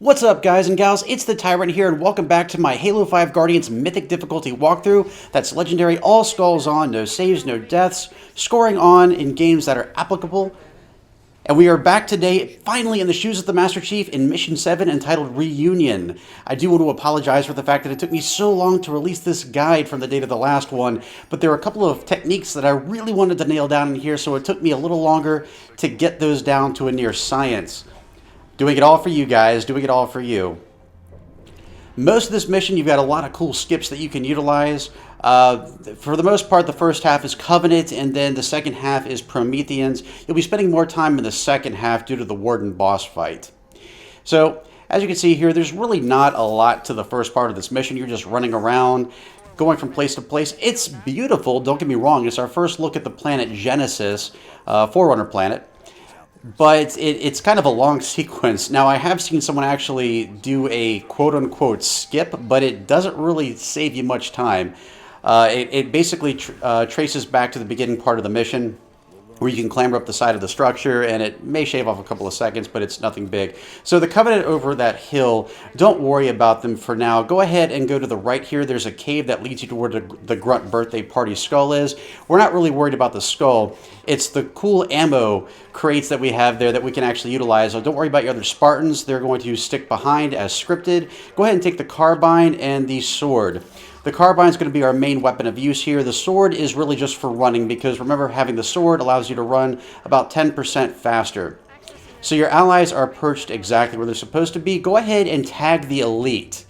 What's up, guys and gals? It's the Tyrant here, and welcome back to my Halo 5 Guardians Mythic Difficulty walkthrough. That's legendary, all skulls on, no saves, no deaths, scoring on in games that are applicable. And we are back today, finally in the shoes of the Master Chief in Mission 7 entitled Reunion. I do want to apologize for the fact that it took me so long to release this guide from the date of the last one, but there are a couple of techniques that I really wanted to nail down in here, so it took me a little longer to get those down to a near science. Doing it all for you guys, doing it all for you. Most of this mission, you've got a lot of cool skips that you can utilize. For the most part, the first half is Covenant, and then the second half is Prometheans. You'll be spending more time in the second half due to the Warden boss fight. So, as you can see here, there's really not a lot to the first part of this mission. You're just running around, going from place to place. It's beautiful, don't get me wrong. It's our first look at the planet Genesis, Forerunner planet. But it's kind of a long sequence. Now, I have seen someone actually do a quote-unquote skip, but it doesn't really save you much time. It basically traces back to the beginning part of the mission, where you can clamber up the side of the structure, and it may shave off a couple of seconds, but it's nothing big. So the Covenant over that hill, don't worry about them for now. Go ahead and go to the right here. There's a cave that leads you to where the Grunt birthday party skull is. We're not really worried about the skull. It's the cool ammo crates that we have there that we can actually utilize. So don't worry about your other Spartans. They're going to stick behind as scripted. Go ahead and take the carbine and the sword. The carbine is going to be our main weapon of use here. The sword is really just for running because remember, having the sword allows you to run about 10% faster. So your allies are perched exactly where they're supposed to be. Go ahead and tag the elite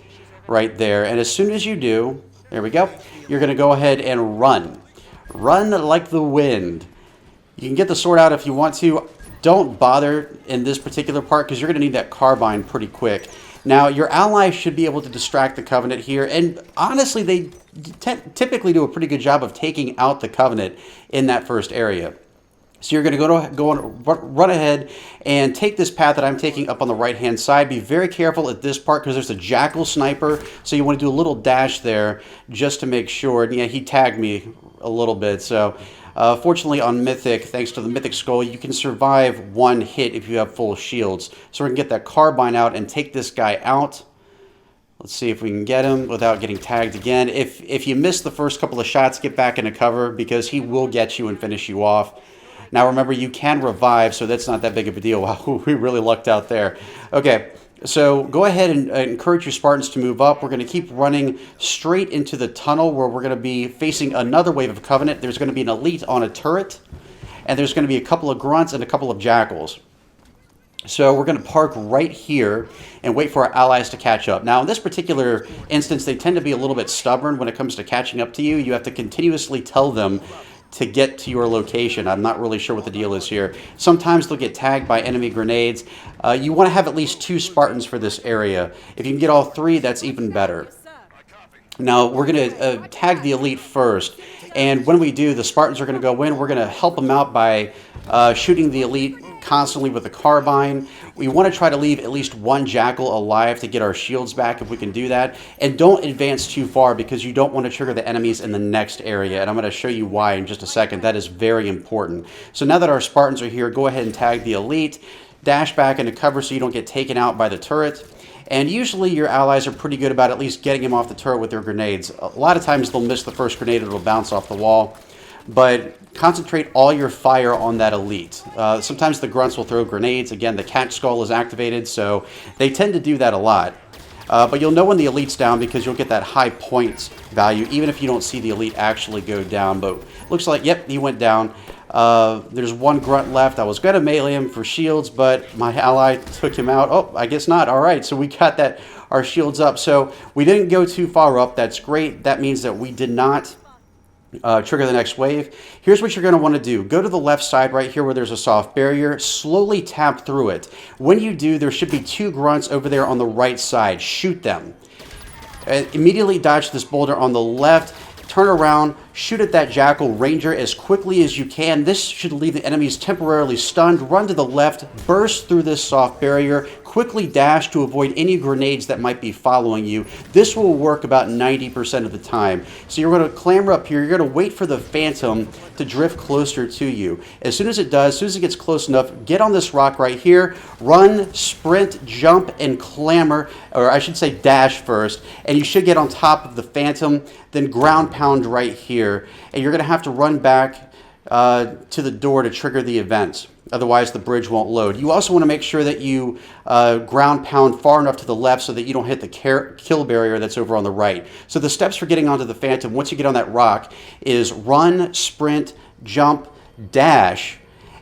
right there. And as soon as you do, there we go, you're going to go ahead and run. Run like the wind. You can get the sword out if you want to. Don't bother in this particular part because you're going to need that carbine pretty quick. Now, your allies should be able to distract the Covenant here, and honestly, they typically do a pretty good job of taking out the Covenant in that first area. So you're going to run ahead and take this path that I'm taking up on the right-hand side. Be very careful at this part because there's a Jackal sniper, so you want to do a little dash there just to make sure. And yeah, he tagged me a little bit, so... fortunately on Mythic, thanks to the Mythic Skull, you can survive one hit if you have full shields. So we're going to get that carbine out and take this guy out. Let's see if we can get him without getting tagged again. If you miss the first couple of shots, get back into cover because he will get you and finish you off. Now remember, you can revive, so that's not that big of a deal. Wow, we really lucked out there. Okay. So go ahead and encourage your Spartans to move up. We're going to keep running straight into the tunnel where we're going to be facing another wave of Covenant. There's going to be an elite on a turret, and there's going to be a couple of grunts and a couple of jackals. So we're going to park right here and wait for our allies to catch up. Now, in this particular instance, they tend to be a little bit stubborn when it comes to catching up to you. You have to continuously tell them to get to your location. I'm not really sure what the deal is here. Sometimes they'll get tagged by enemy grenades. You want to have at least 2 Spartans for this area. If you can get all 3, that's even better. Now, we're going to tag the elite first. And when we do, the Spartans are going to go in. We're going to help them out by shooting the elite constantly with a carbine. We want to try to leave at least 1 Jackal alive to get our shields back if we can do that. And don't advance too far because you don't want to trigger the enemies in the next area. And I'm going to show you why in just a second. That is very important. So now that our Spartans are here, go ahead and tag the elite. Dash back into cover so you don't get taken out by the turret. And usually your allies are pretty good about at least getting him off the turret with their grenades. A lot of times they'll miss the first grenade and it'll bounce off the wall. But concentrate all your fire on that elite. Sometimes the grunts will throw grenades. Again, the catch skull is activated, so they tend to do that a lot. But you'll know when the elite's down because you'll get that high points value, even if you don't see the elite actually go down. But looks like, yep, he went down. There's 1 grunt left. I was going to melee him for shields, but my ally took him out. Oh, I guess not. All right, so we got our shields up. So we didn't go too far up. That's great. That means that we did not trigger the next wave. Here's what you're going to want to do. Go to the left side right here where there's a soft barrier. Slowly tap through it. When you do, there should be 2 grunts over there on the right side. Shoot them. Immediately dodge this boulder on the left. Turn around. Shoot at that Jackal Ranger as quickly as you can. This should leave the enemies temporarily stunned. Run to the left, burst through this soft barrier, quickly dash to avoid any grenades that might be following you. This will work about 90% of the time. So you're going to clamber up here. You're going to wait for the Phantom to drift closer to you. As soon as it does, as soon as it gets close enough, get on this rock right here. Run, sprint, jump, and clamber, or I should say dash first. And you should get on top of the Phantom, then ground pound right here. And you're going to have to run back to the door to trigger the event. Otherwise, the bridge won't load. You also want to make sure that you ground pound far enough to the left so that you don't hit the kill barrier that's over on the right. So the steps for getting onto the Phantom, once you get on that rock, is run, sprint, jump, dash,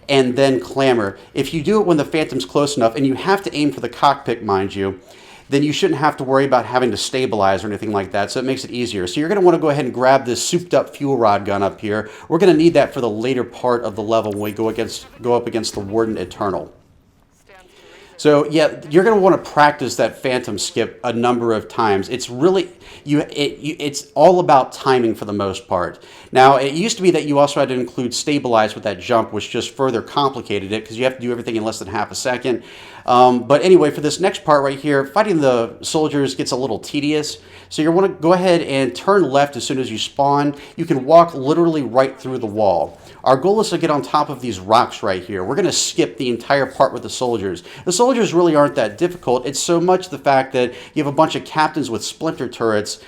and then clamber. If you do it when the Phantom's close enough, and you have to aim for the cockpit, mind you, then you shouldn't have to worry about having to stabilize or anything like that, so it makes it easier. So you're going to want to go ahead and grab this souped up fuel rod gun up here. We're going to need that for the later part of the level when we go up against the Warden Eternal. So yeah, you're going to want to practice that Phantom skip a number of times. It's really, it's all about timing for the most part. Now, it used to be that you also had to include stabilize with that jump, which just further complicated it because you have to do everything in less than half a second. But anyway, for this next part right here, fighting the soldiers gets a little tedious. So you want to go ahead and turn left as soon as you spawn. You can walk literally right through the wall. Our goal is to get on top of these rocks right here. We're going to skip the entire part with the soldiers. The soldiers really aren't that difficult. It's so much the fact that you have a bunch of captains with splinter turrets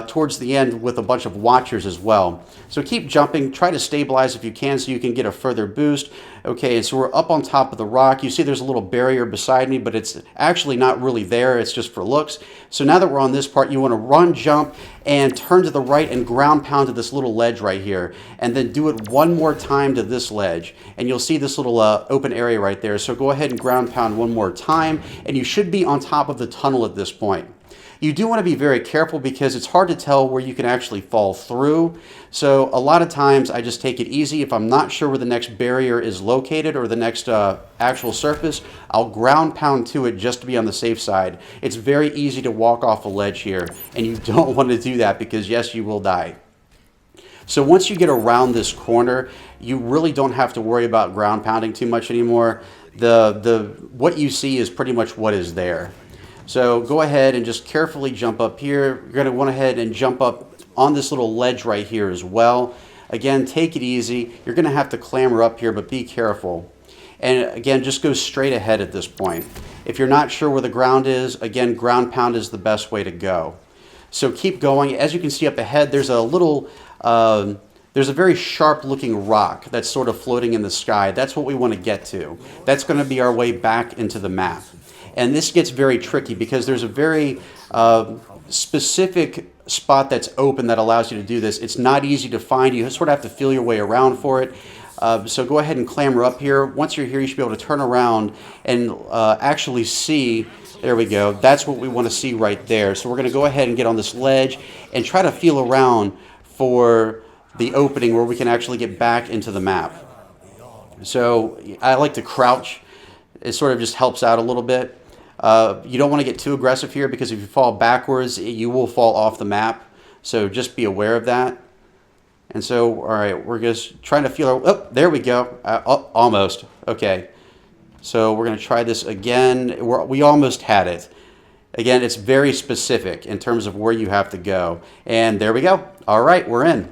towards the end with a bunch of watchers as well. So keep jumping. Try to stabilize if you can so you can get a further boost. Okay, so we're up on top of the rock. You see there's a little barrier beside me, but it's actually not really there. It's just for looks. So now that we're on this part, you want to run, jump, and turn to the right and ground pound to this little ledge right here. And then do it one more time to this ledge. And you'll see this little open area right there. So go ahead and ground pound one more time. And you should be on top of the tunnel at this point. You do want to be very careful because it's hard to tell where you can actually fall through. So a lot of times I just take it easy. If I'm not sure where the next barrier is located or the next actual surface, I'll ground pound to it just to be on the safe side. It's very easy to walk off a ledge here, and you don't want to do that because yes, you will die. So once you get around this corner, you really don't have to worry about ground pounding too much anymore. What you see is pretty much what is there. So go ahead and just carefully jump up here. You're going to want to head and jump up on this little ledge right here as well. Again, take it easy. You're going to have to clamber up here, but be careful. And again, just go straight ahead at this point. If you're not sure where the ground is, again, ground pound is the best way to go. So keep going. As you can see up ahead, there's a little, there's a very sharp looking rock that's sort of floating in the sky. That's what we want to get to. That's going to be our way back into the map. And this gets very tricky because there's a very specific spot that's open that allows you to do this. It's not easy to find. You sort of have to feel your way around for it. So go ahead and clamber up here. Once you're here, you should be able to turn around and actually see. There we go. That's what we want to see right there. So we're going to go ahead and get on this ledge and try to feel around for the opening where we can actually get back into the map. So I like to crouch. It sort of just helps out a little bit. You don't want to get too aggressive here because if you fall backwards, you will fall off the map. So just be aware of that. And so, all right, we're just trying to feel. Oh, there we go. Almost. Okay. So we're going to try this again. We almost had it. Again, it's very specific in terms of where you have to go. And there we go. All right, we're in.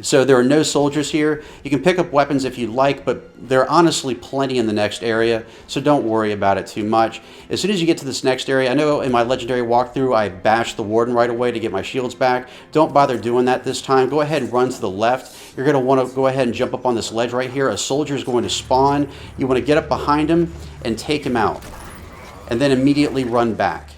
So there are no soldiers here. You can pick up weapons if you like, but there are honestly plenty in the next area, so don't worry about it too much. As soon as you get to this next area, I know in my legendary walkthrough I bashed the warden right away to get my shields back. Don't bother doing that this time. Go ahead and run to the left. You're going to want to go ahead and jump up on this ledge right here. A soldier is going to spawn. You want to get up behind him and take him out, and then immediately run back.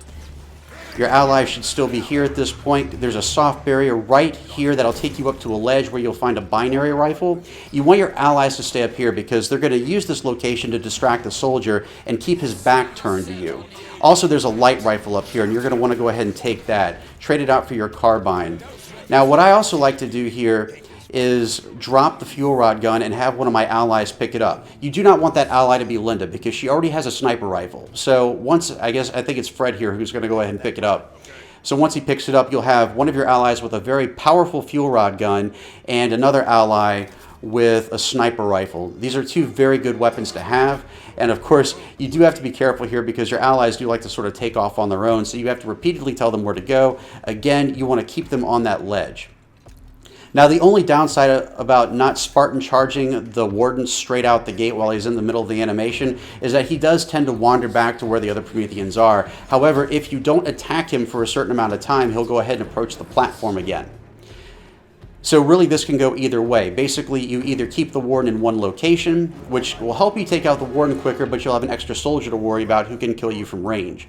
Your allies should still be here at this point. There's a soft barrier right here that'll take you up to a ledge where you'll find a binary rifle. You want your allies to stay up here because they're going to use this location to distract the soldier and keep his back turned to you. Also, there's a light rifle up here, and you're going to want to go ahead and take that. Trade it out for your carbine. Now, what I also like to do here is drop the fuel rod gun and have one of my allies pick it up. You do not want that ally to be Linda because she already has a sniper rifle. So once, I think it's Fred here who's going to go ahead and pick it up. So once he picks it up, you'll have one of your allies with a very powerful fuel rod gun and another ally with a sniper rifle. These are two very good weapons to have. And of course, you do have to be careful here because your allies do like to sort of take off on their own. So you have to repeatedly tell them where to go. Again, you want to keep them on that ledge. Now, the only downside about not Spartan charging the warden straight out the gate while he's in the middle of the animation is that he does tend to wander back to where the other Prometheans are. However, if you don't attack him for a certain amount of time, he'll go ahead and approach the platform again. So really, this can go either way. Basically, you either keep the warden in one location, which will help you take out the warden quicker, but you'll have an extra soldier to worry about who can kill you from range.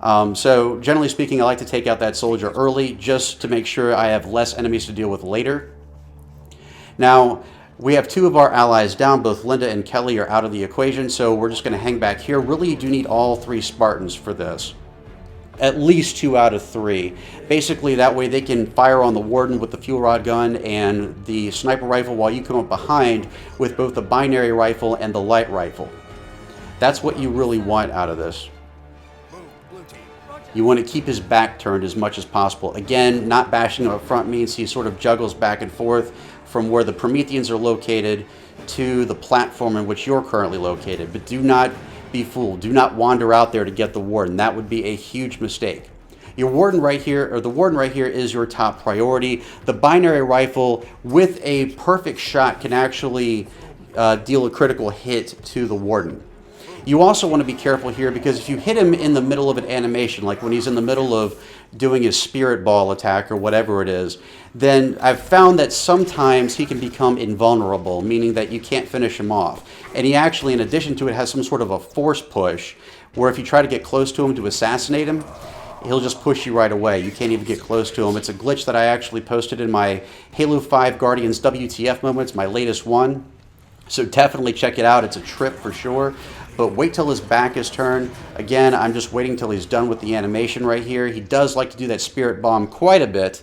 So generally speaking, I like to take out that soldier early just to make sure I have less enemies to deal with later. Now, we have two of our allies down. Both Linda and Kelly are out of the equation, so we're just going to hang back here. Really, you do need all 3 Spartans for this. At least 2 out of 3. Basically, that way they can fire on the warden with the fuel rod gun and the sniper rifle while you come up behind with both the binary rifle and the light rifle. That's what you really want out of this. You want to keep his back turned as much as possible. Again, not bashing him up front means he sort of juggles back and forth from where the Prometheans are located to the platform in which you're currently located. But do not be fooled. Do not wander out there to get the warden. That would be a huge mistake. Your warden right here, or the warden right here, is your top priority. The binary rifle with a perfect shot can actually deal a critical hit to the warden. You also want to be careful here because if you hit him in the middle of an animation, like when he's in the middle of doing his spirit ball attack or whatever it is, then I've found that sometimes he can become invulnerable, meaning that you can't finish him off. And he actually, in addition to it, has some sort of a force push where if you try to get close to him to assassinate him, he'll just push you right away. You can't even get close to him. It's a glitch that I actually posted in my Halo 5 Guardians WTF moments, my latest one. So definitely check it out. It's a trip for sure. But wait till his back is turned. Again, I'm just waiting till he's done with the animation right here. He does like to do that spirit bomb quite a bit.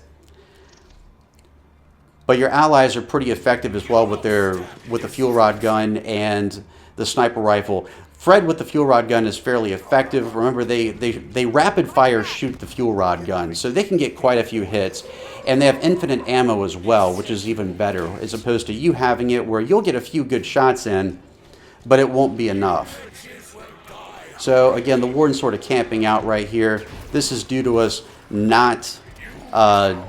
But your allies are pretty effective as well with the fuel rod gun and the sniper rifle. Fred with the fuel rod gun is fairly effective. Remember, they rapid fire shoot the fuel rod gun, so they can get quite a few hits. And they have infinite ammo as well, which is even better, as opposed to you having it where you'll get a few good shots in, but it won't be enough. So again, the warden's sort of camping out right here. This is due to us not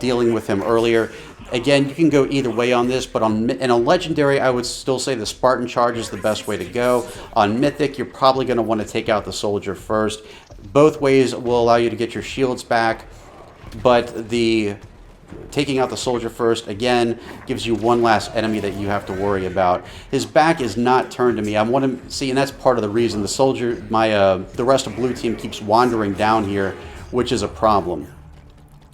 dealing with him earlier. Again, you can go either way on this, but in a legendary, I would still say the Spartan charge is the best way to go. On Mythic, you're probably going to want to take out the soldier first. Both ways will allow you to get your shields back, but the taking out the soldier first, again, gives you one last enemy that you have to worry about. His back is not turned to me. I want to see, and that's part of the reason the soldier, the rest of blue team keeps wandering down here, which is a problem.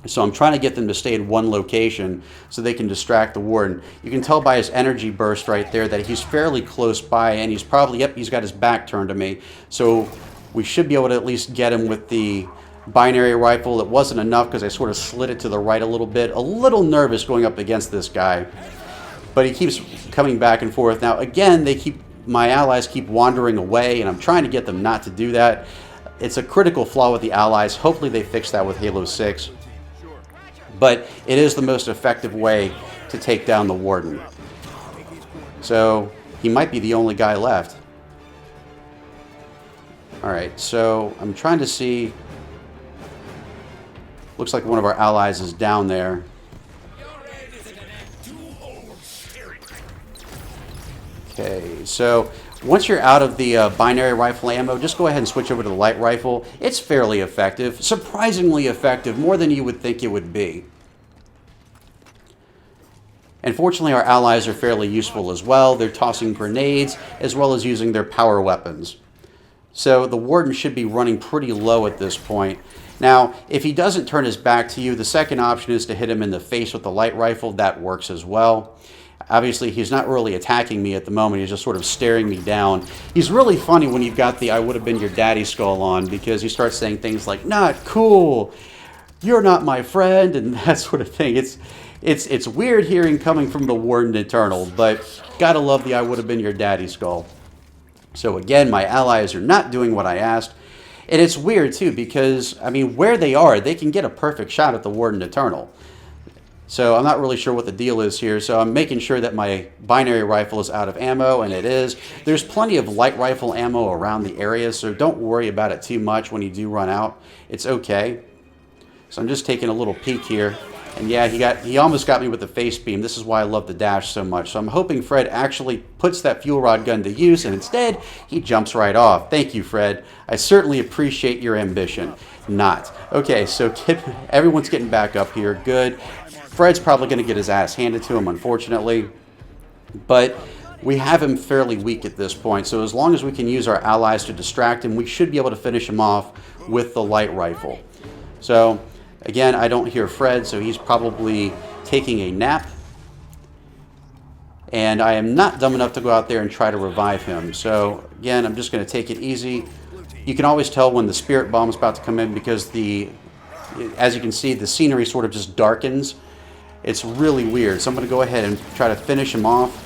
So I'm trying to get them to stay in one location so they can distract the warden. You can tell by his energy burst right there that he's fairly close by, and he's probably, yep, he's got his back turned to me. So we should be able to at least get him with the binary rifle. It wasn't enough because I sort of slid it to the right a little bit. A little nervous going up against this guy, but he keeps coming back and forth. Now again, my allies keep wandering away, and I'm trying to get them not to do that. It's a critical flaw with the allies. Hopefully they fix that with Halo 6. But it is the most effective way to take down the warden. So he might be the only guy left. Alright, so I'm trying to see. Looks like one of our allies is down there. Okay, so once you're out of the binary rifle ammo, just go ahead and switch over to the light rifle. It's fairly effective, surprisingly effective, more than you would think it would be. And fortunately, our allies are fairly useful as well. They're tossing grenades as well as using their power weapons. So the warden should be running pretty low at this point. Now, if he doesn't turn his back to you, the second option is to hit him in the face with the light rifle. That works as well. Obviously, he's not really attacking me at the moment. He's just sort of staring me down. He's really funny when you've got the "I would have been your daddy" skull on, because he starts saying things like, "Not cool, you're not my friend," and that sort of thing. It's weird hearing coming from the Warden Eternal, but gotta love the "I would have been your daddy" skull. So again, my allies are not doing what I asked. And it's weird, too, because, I mean, where they are, they can get a perfect shot at the Warden Eternal. So I'm not really sure what the deal is here. So I'm making sure that my binary rifle is out of ammo, and it is. There's plenty of light rifle ammo around the area, so don't worry about it too much when you do run out. It's okay. So I'm just taking a little peek here. And yeah, he almost got me with the face beam. This is why I love the dash so much. So I'm hoping Fred actually puts that fuel rod gun to use, and instead he jumps right off. Thank you, Fred. I certainly appreciate your ambition. Not. Okay, so everyone's getting back up here. Good. Fred's probably going to get his ass handed to him, unfortunately. But we have him fairly weak at this point. So as long as we can use our allies to distract him, we should be able to finish him off with the light rifle. So again, I don't hear Fred, so he's probably taking a nap. And I am not dumb enough to go out there and try to revive him. So again, I'm just going to take it easy. You can always tell when the spirit bomb is about to come in because as you can see, the scenery sort of just darkens. It's really weird. So I'm going to go ahead and try to finish him off.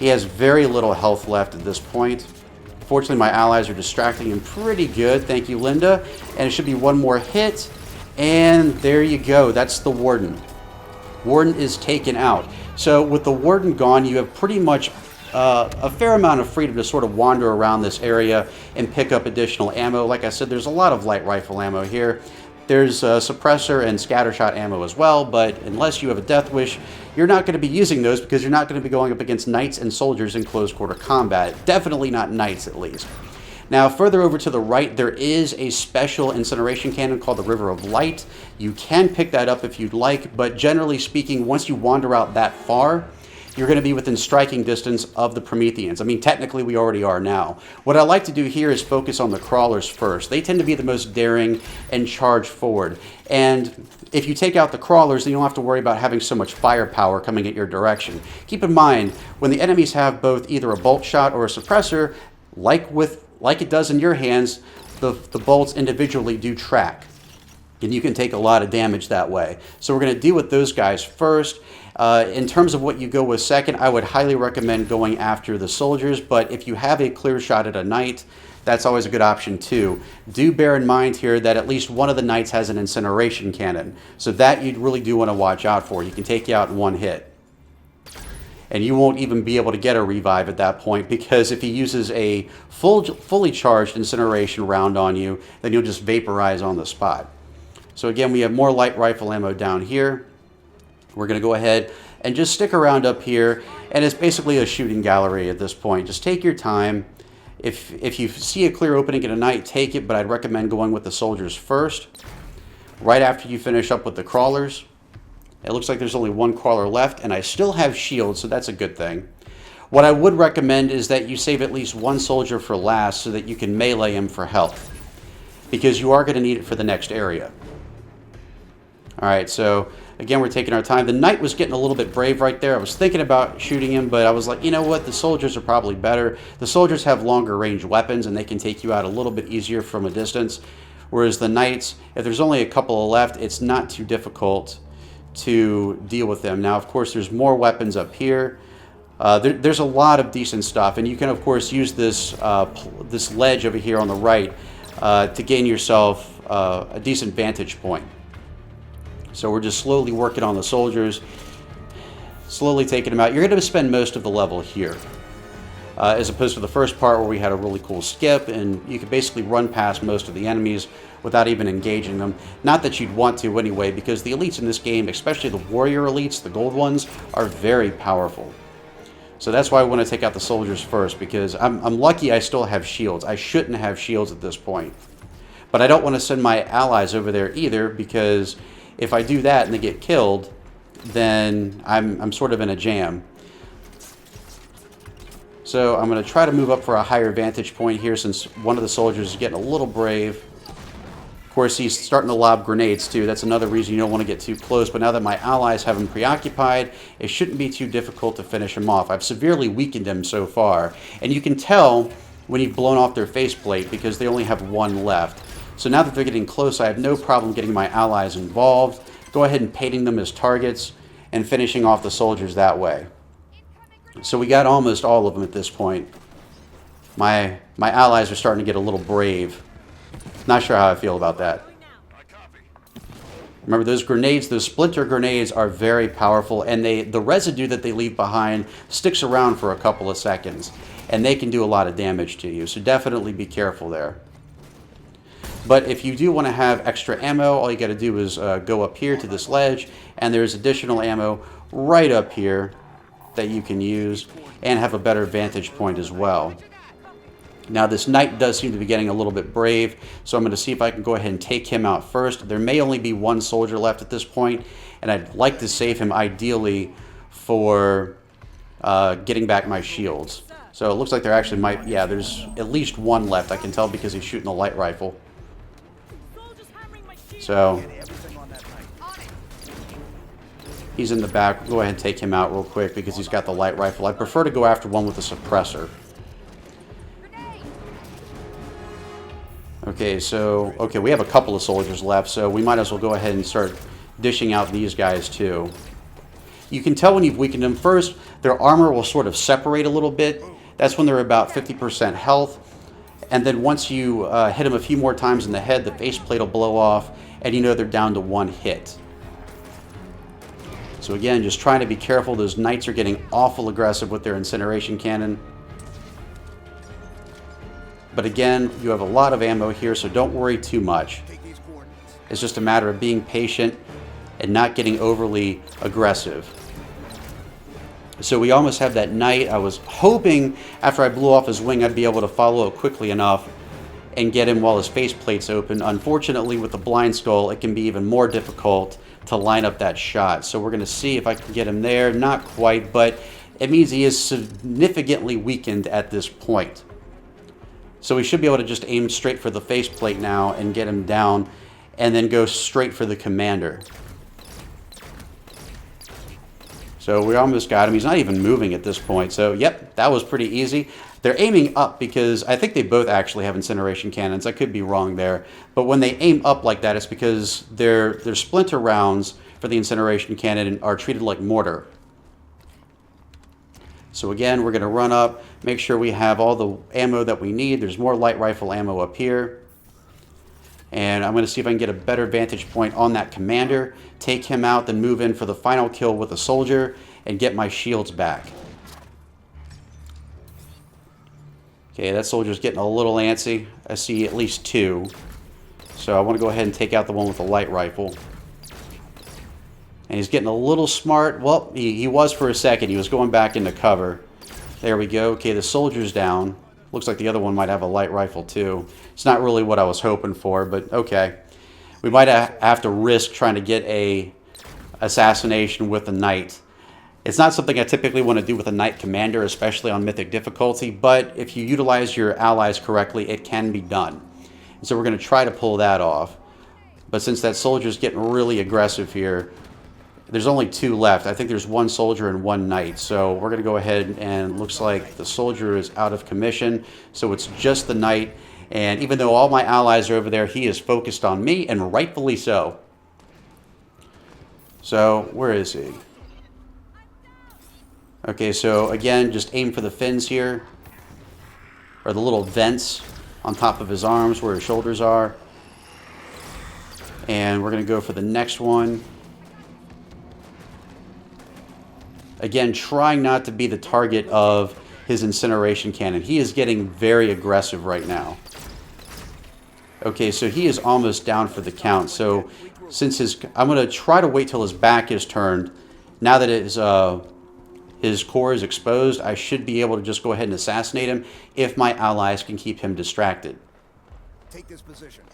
He has very little health left at this point. Fortunately, my allies are distracting him pretty good. Thank you, Linda. And it should be one more hit. And there you go. That's the Warden. Warden is taken out. So with the Warden gone, you have pretty much a fair amount of freedom to sort of wander around this area and pick up additional ammo. Like I said, there's a lot of light rifle ammo here. There's suppressor and scattershot ammo as well, but unless you have a death wish, you're not going to be using those because you're not going to be going up against knights and soldiers in close quarter combat. Definitely not knights, at least. Now, further over to the right, there is a special incineration cannon called the River of Light. You can pick that up if you'd like, but generally speaking, once you wander out that far, you're going to be within striking distance of the Prometheans. I mean, technically, we already are now. What I like to do here is focus on the crawlers first. They tend to be the most daring and charge forward. And if you take out the crawlers, then you don't have to worry about having so much firepower coming at your direction. Keep in mind, when the enemies have both either a bolt shot or a suppressor, like it does in your hands, the bolts individually do track. And you can take a lot of damage that way. So we're going to deal with those guys first. In terms of what you go with second, I would highly recommend going after the soldiers, but if you have a clear shot at a knight, that's always a good option too. Do bear in mind here that at least one of the knights has an incineration cannon, so that you really do want to watch out for. You can take you out in one hit. And you won't even be able to get a revive at that point, because if he uses a fully charged incineration round on you, then you'll just vaporize on the spot. So again, we have more light rifle ammo down here. We're going to go ahead and just stick around up here, and it's basically a shooting gallery at this point. Just take your time. If you see a clear opening at a night, take it, but I'd recommend going with the soldiers first. Right after you finish up with the crawlers. It looks like there's only one crawler left, and I still have shields, so that's a good thing. What I would recommend is that you save at least one soldier for last so that you can melee him for health, because you are going to need it for the next area. Alright, so again, we're taking our time. The knight was getting a little bit brave right there. I was thinking about shooting him, but I was like, you know what? The soldiers are probably better. The soldiers have longer range weapons, and they can take you out a little bit easier from a distance. Whereas the knights, if there's only a couple left, it's not too difficult to deal with them. Now, of course, there's more weapons up here. There's a lot of decent stuff, and you can, of course, use this this ledge over here on the right to gain yourself a decent vantage point. So we're just slowly working on the soldiers, slowly taking them out. You're going to spend most of the level here, as opposed to the first part where we had a really cool skip, and you could basically run past most of the enemies without even engaging them. Not that you'd want to anyway, because the elites in this game, especially the warrior elites, the gold ones, are very powerful. So that's why I want to take out the soldiers first, because I'm lucky I still have shields. I shouldn't have shields at this point. But I don't want to send my allies over there either, because if I do that and they get killed, then I'm sort of in a jam. So I'm going to try to move up for a higher vantage point here, since one of the soldiers is getting a little brave. Of course, he's starting to lob grenades too. That's another reason you don't want to get too close. But now that my allies have him preoccupied, it shouldn't be too difficult to finish him off. I've severely weakened him so far. And you can tell when you've blown off their faceplate, because they only have one left. So now that they're getting close, I have no problem getting my allies involved. Go ahead and painting them as targets and finishing off the soldiers that way. So we got almost all of them at this point. My allies are starting to get a little brave. Not sure how I feel about that. Remember, those grenades, those splinter grenades are very powerful, and the residue that they leave behind sticks around for a couple of seconds, and they can do a lot of damage to you, so definitely be careful there. But if you do want to have extra ammo, all you got to do is go up here to this ledge, and there's additional ammo right up here that you can use and have a better vantage point as well. Now, this knight does seem to be getting a little bit brave, so I'm going to see if I can go ahead and take him out first. There may only be one soldier left at this point, and I'd like to save him ideally for getting back my shields. So it looks like there actually might, yeah, there's at least one left. I can tell because he's shooting a light rifle. So he's in the back. We'll go ahead and take him out real quick because he's got the light rifle. I prefer to go after one with a suppressor. Okay, so, okay, we have a couple of soldiers left, so we might as well go ahead and start dishing out these guys too. You can tell when you've weakened them. First, their armor will sort of separate a little bit. That's when they're about 50% health. And then once you hit them a few more times in the head, the faceplate will blow off, and you know they're down to one hit. So again, just trying to be careful. Those knights are getting awful aggressive with their incineration cannon. But again, you have a lot of ammo here, so don't worry too much. It's just a matter of being patient and not getting overly aggressive. So we almost have that knight. I was hoping after I blew off his wing I'd be able to follow it quickly enough and get him while his faceplate's open. Unfortunately, with the blind skull, it can be even more difficult to line up that shot. So we're going to see if I can get him there. Not quite, but it means he is significantly weakened at this point. So we should be able to just aim straight for the faceplate now and get him down, and then go straight for the commander. So we almost got him. He's not even moving at this point. So, yep, that was pretty easy. They're aiming up because I think they both actually have incineration cannons. I could be wrong there. But when they aim up like that, it's because their splinter rounds for the incineration cannon are treated like mortar. So again, we're going to run up, make sure we have all the ammo that we need. There's more light rifle ammo up here. And I'm going to see if I can get a better vantage point on that commander, take him out, then move in for the final kill with a soldier, and get my shields back. Okay, that soldier's getting a little antsy. I see at least two. So I want to go ahead and take out the one with the light rifle. And he's getting a little smart. Well, he was for a second. He was going back into cover. There we go. Okay, the soldier's down. Looks like the other one might have a light rifle too. It's not really what I was hoping for, but okay. We might have to risk trying to get a assassination with a knight. It's not something I typically want to do with a knight commander, especially on Mythic Difficulty, but if you utilize your allies correctly, it can be done. And so we're going to try to pull that off. But since that soldier's getting really aggressive here, there's only two left. I think there's one soldier and one knight. So we're going to go ahead, and looks like the soldier is out of commission. So it's just the knight. And even though all my allies are over there, he is focused on me, and rightfully so. So where is he? Okay, so again, just aim for the fins here. Or the little vents on top of his arms where his shoulders are. And we're going to go for the next one. Again, trying not to be the target of his incineration cannon. He is getting very aggressive right now. Okay, so he is almost down for the count. So since I'm going to try to wait till his back is turned. Now that his core is exposed, I should be able to just go ahead and assassinate him if my allies can keep him distracted. Take this position.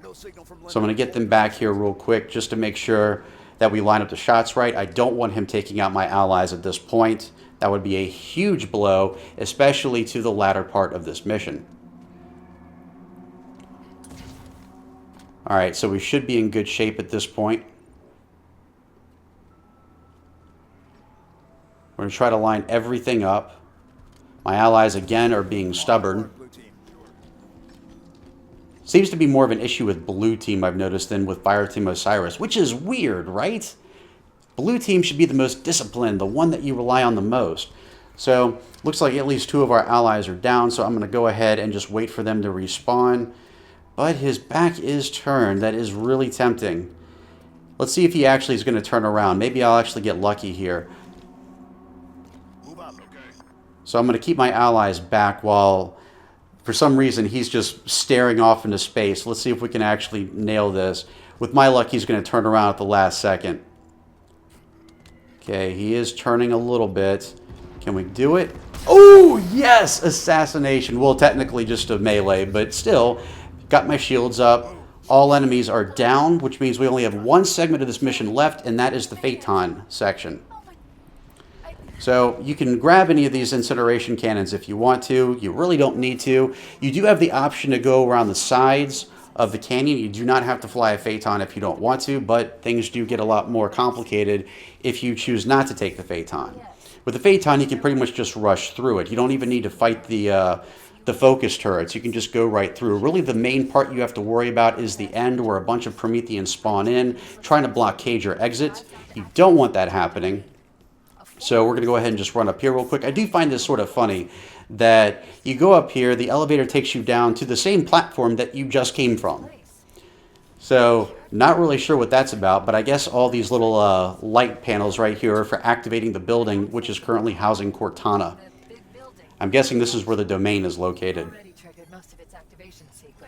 No signal from so I'm going to get them back here real quick just to make sure that we line up the shots right. I don't want him taking out my allies at this point. That would be a huge blow, especially to the latter part of this mission. Alright, so we should be in good shape at this point. We're going to try to line everything up. My allies, again, are being stubborn. Seems to be more of an issue with Blue Team, I've noticed, than with Fire Team Osiris, which is weird, right? Blue Team should be the most disciplined, the one that you rely on the most. So, looks like at least two of our allies are down, so I'm going to go ahead and just wait for them to respawn. but his back is turned. That is really tempting. Let's see if he actually is going to turn around. Maybe I'll actually get lucky here. So I'm going to keep my allies back while, for some reason, he's just staring off into space. Let's see if we can actually nail this. With my luck, he's going to turn around at the last second. Okay, he is turning a little bit. Can we do it? Oh, yes! Assassination. Well, technically just a melee, but still, got my shields up. All enemies are down, which means we only have one segment of this mission left, and that is the Phaeton section. So you can grab any of these incineration cannons if you want to. You really don't need to. You do have the option to go around the sides of the canyon. You do not have to fly a Phaeton if you don't want to, but things do get a lot more complicated if you choose not to take the Phaeton. With the Phaeton, you can pretty much just rush through it. You don't even need to fight the focus turrets. You can just go right through. Really, the main part you have to worry about is the end where a bunch of Prometheans spawn in, trying to blockade your exit. You don't want that happening. So we're going to go ahead and just run up here real quick. I do find this sort of funny that you go up here, the elevator takes you down to the same platform that you just came from. So not really sure what that's about, but I guess all these little light panels right here are for activating the building, which is currently housing Cortana. I'm guessing this is where the domain is located.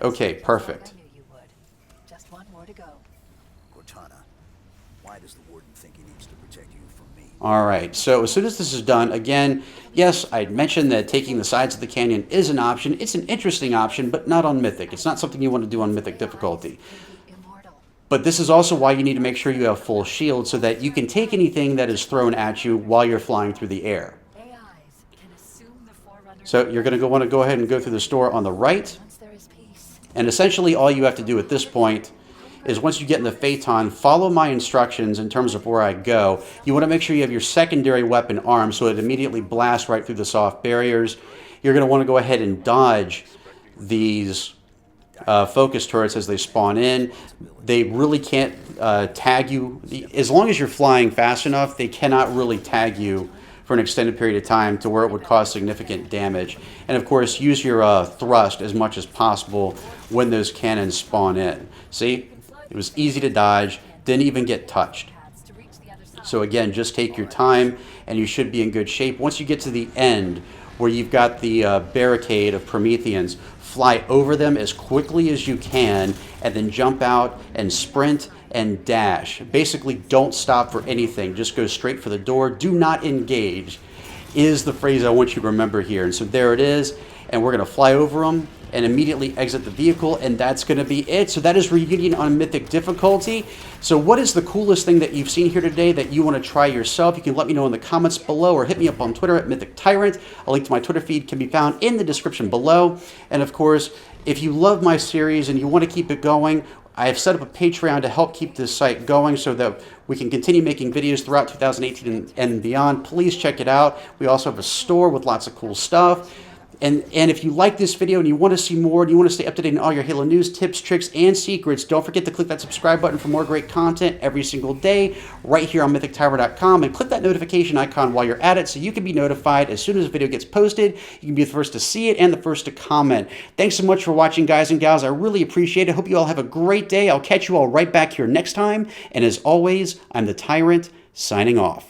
Okay, perfect. Just one more to go. Cortana, why does the warden think he needs to protect you from me? All right, so as soon as this is done, again, yes, I mentioned that taking the sides of the canyon is an option. It's an interesting option, but not on Mythic. It's not something you want to do on Mythic difficulty. But this is also why you need to make sure you have full shield so that you can take anything that is thrown at you while you're flying through the air. So you're going to want to go ahead and go through the store on the right. And essentially all you have to do at this point is once you get in the Phaeton, follow my instructions in terms of where I go. You want to make sure you have your secondary weapon armed so it immediately blasts right through the soft barriers. You're going to want to go ahead and dodge these focus turrets as they spawn in. They really can't tag you. As long as you're flying fast enough, they cannot really tag you for an extended period of time to where it would cause significant damage. And of course, use your thrust as much as possible when those cannons spawn in. See, it was easy to dodge, didn't even get touched. So again, just take your time and you should be in good shape. Once you get to the end where you've got the barricade of Prometheans, fly over them as quickly as you can and then jump out and sprint and dash. Basically, don't stop for anything. Just go straight for the door. Do not engage is the phrase I want you to remember here. And so there it is. And we're going to fly over them and immediately exit the vehicle. And that's going to be it. So that is Reunion on Mythic difficulty. So what is the coolest thing that you've seen here today that you want to try yourself? You can let me know in the comments below or hit me up on Twitter at MythicTyrant. A link to my Twitter feed can be found in the description below. And of course, if you love my series and you want to keep it going, I have set up a Patreon to help keep this site going so that we can continue making videos throughout 2018 and beyond. Please check it out. We also have a store with lots of cool stuff. And if you like this video and you want to see more and you want to stay up to date on all your Halo news, tips, tricks, and secrets, don't forget to click that subscribe button for more great content every single day right here on MythicTyrant.com, and click that notification icon while you're at it so you can be notified as soon as a video gets posted. You can be the first to see it and the first to comment. Thanks so much for watching, guys and gals. I really appreciate it. Hope you all have a great day. I'll catch you all right back here next time. And as always, I'm the Tyrant, signing off.